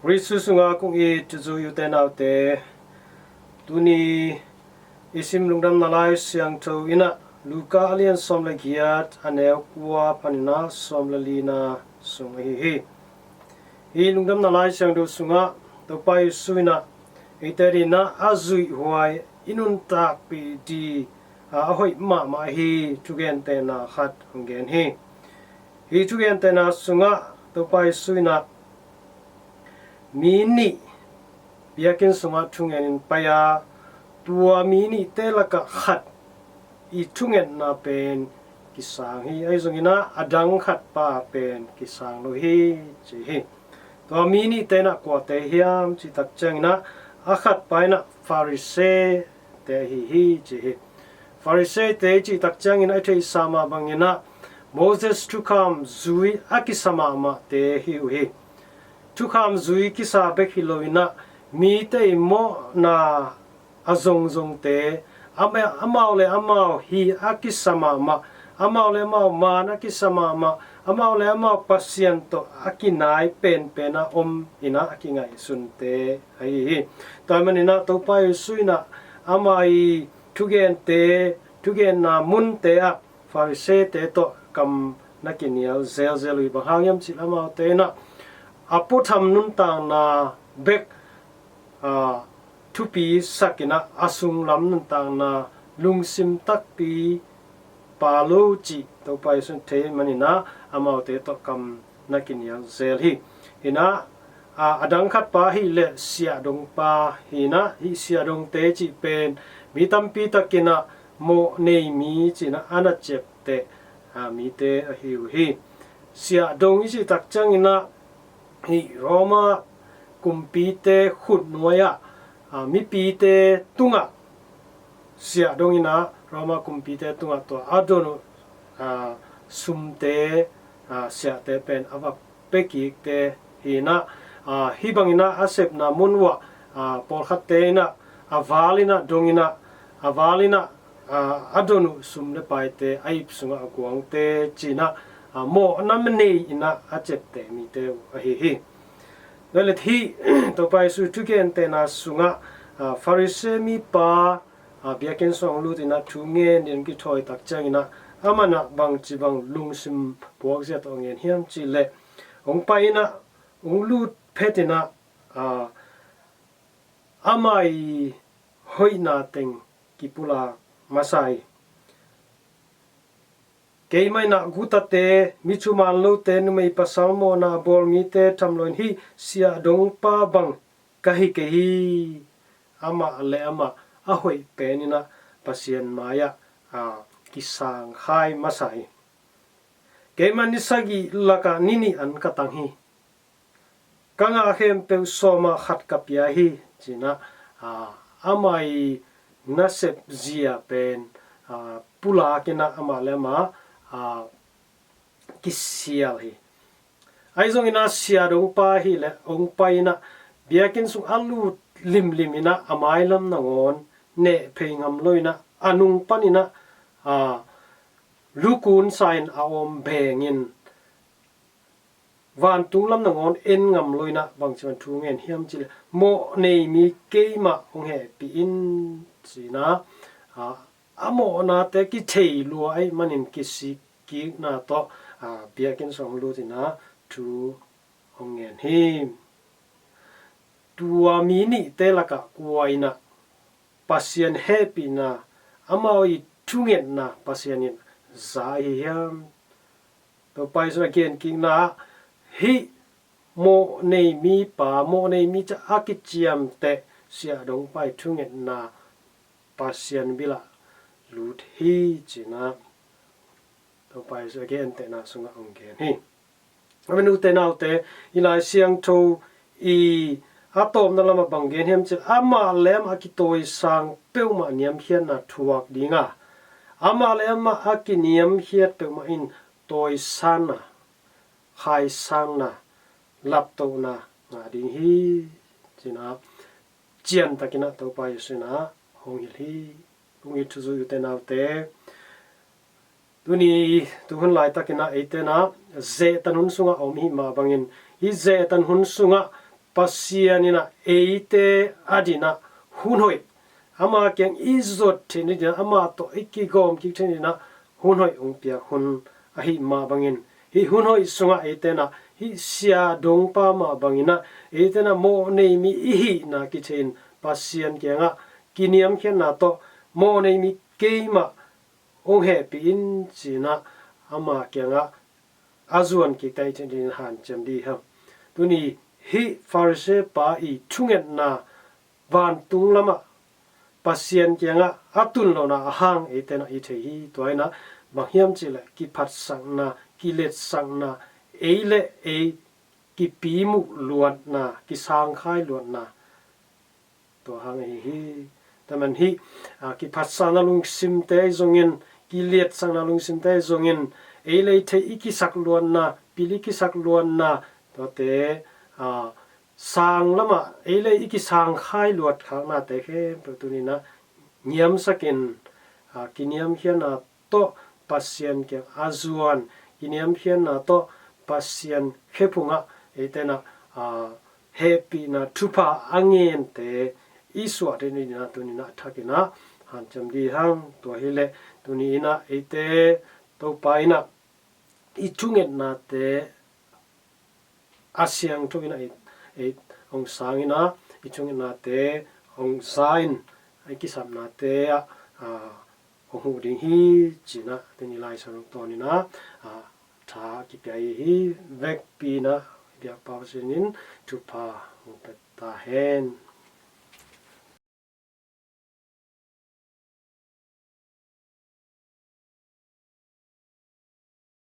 Risu sunga kung I tuzu yuten autte tuni Nisim Lungdamna LaisiangthoLk ina Luka alian somla giat aneu kwa panina somla lina sunga hi Lungdamna LaisiangthoLk sunga topai suina iterina azui huai inun tak pi di ahoi ma hi tugen tena khat ongen hi tugen tena sunga topai suina mini biakin sunga tungen paya tua mini telaka khat I tungen na pen kisang hi ai zongina adang khat pa pen kisang lo hi chi hi tua mini tena kwa te hiam chi tak changna akhat paina Pharisee te hi chi hi Pharisee te chi tak changina ai sama bangina Moses to come zui akisama ma te hi Tukham zui kisa bek hiloina mi te mo na azong te amau hi akisama ma amau le mau mana kisama ma amau le mau pasiento akinai pena ina akingai sunte ai tamanina topai suina amai tugen na mun te a Pharisee te to kam nakinial zel bahangam chilamau te na apotham nun tang na bek thupi sakina asung lam nun tang na lungsim tak pi palo chi to pai sun the manina amau te to kam nakin yang zel hi ina adang khat pa hi le sia dong pa hina hi sia dong te chi pen mi tam pi takina mo nei mi chi na ana chep te mi te hi sia dong chi tak chang ina hi Roma kumpite khut noya mi pite tunga sia dongina Roma kumpite tunga to adono sumte sia te pen ava peki te hina hibangina asep na munwa porkhate na avalina dongina avalina adonu sumle paite aip sunga akuang te china mo namne ina achepte mi te hi velet hi to pai su tuken te na sunga Pharisee mi pa biaken song lu tina thunge nin ki thoi tak changina amana bang chi bang lungsim puak zet ongen hiam chi le ong paina ong lu phetina amai hoina teng kipula masai Keimai na gutate michuman lo te numei pasalmo na bol mi te tamloin hi sia dong pa bang kahi ama le ama ahoi penina pasien maya kisang khai masai Keiman nisagi laka nini an katang hi kanga hem pe soma khat kapia hi china amai nasep zia pen pula kina ama le ma kisial hi aizong ina sia dong pa hi le ong pa ina biakin sung alu lim ina amailam nangon ne phengam loina anung panina lukun sign aom bengin van tunglam nangon en ngam loina bangchan thungen hiam chile mo nei mi keima ong he pi in china amo na te ki thei lu ai manin kisi ki na to biakin song lu tina thu ongen hi tua mini telaka kuaina pasien happy na amoi thungen na pasienin zaiam to paiso again king na hi mo nei mi pa mo nei mi cha akichiam te sia dong pai thungen na pasien bila lut hi china to pai so again te na sunga ongen hi amenu te nau te LaisiangthoLk I atom na lama bangen hem che ama lem akitoi sang peuma niam hian na thuak dinga ama lem akiniam hiat peuma in toi sana khai sang na lapto na ding hi china chian takina to pai sina hong hi lungi thuzu yute naute tuni tuhun lai takina eitena Zehtan hun sunga om hi ma bangin hi Zehtan hun sunga pasianina eite adina hunhoi ama kyang izot thinina ama to ikigom ki thinina hunhoi ongpia hun ahi ma bangin hi hunhoi sunga etena hi sia dongpa ma bangina etena mo nei mi ihi na ki thin pasian kyanga kiniam khen na to mo nei mi keima ong he pi in china ama kyanga azuan ki tai thin han chem di ha tuni hi farse pa I thungen na van tung lama pasien kyanga atun lo na hang etena I the hi toina mahiam chile ki phat sang na ki let sang na eile e ki pi mu luat na ki sang khai luat na to hang hi taman hi ki phat sang na lung sim te zongin ki let sang na lung sim te zongin eile the iki sak luat na pili ki sak luat na to te sang lama eile iki sang khai luat khang na te khe tunin niam sakin kiniam hian to pasien ke azuan kiniam hian to pasien khepunga etena happy na thupa angin te iswa te ni na tunina thakina han cham di hang to hile tunina ete to paina I thungen na te asyang thungina e ong sangina I thungen na te ong sain ai kisam na te ong hu ding hi china teni lai sarung tonina tha ki pai hi vek pi na dia pa sinin thupa ta hen